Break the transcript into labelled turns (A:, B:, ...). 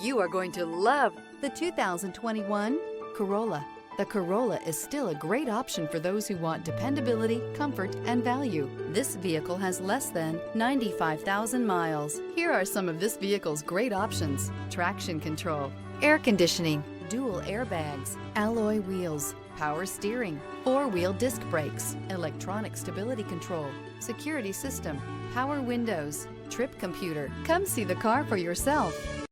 A: You are going to love the 2021 Corolla. The Corolla is still a great option for those who want dependability, comfort, and value. This vehicle has less than 95,000 miles. Here are some of this vehicle's great options: traction control, air conditioning, dual airbags, alloy wheels, power steering, four-wheel disc brakes, electronic stability control, security system, power windows, trip computer. Come see the car for yourself.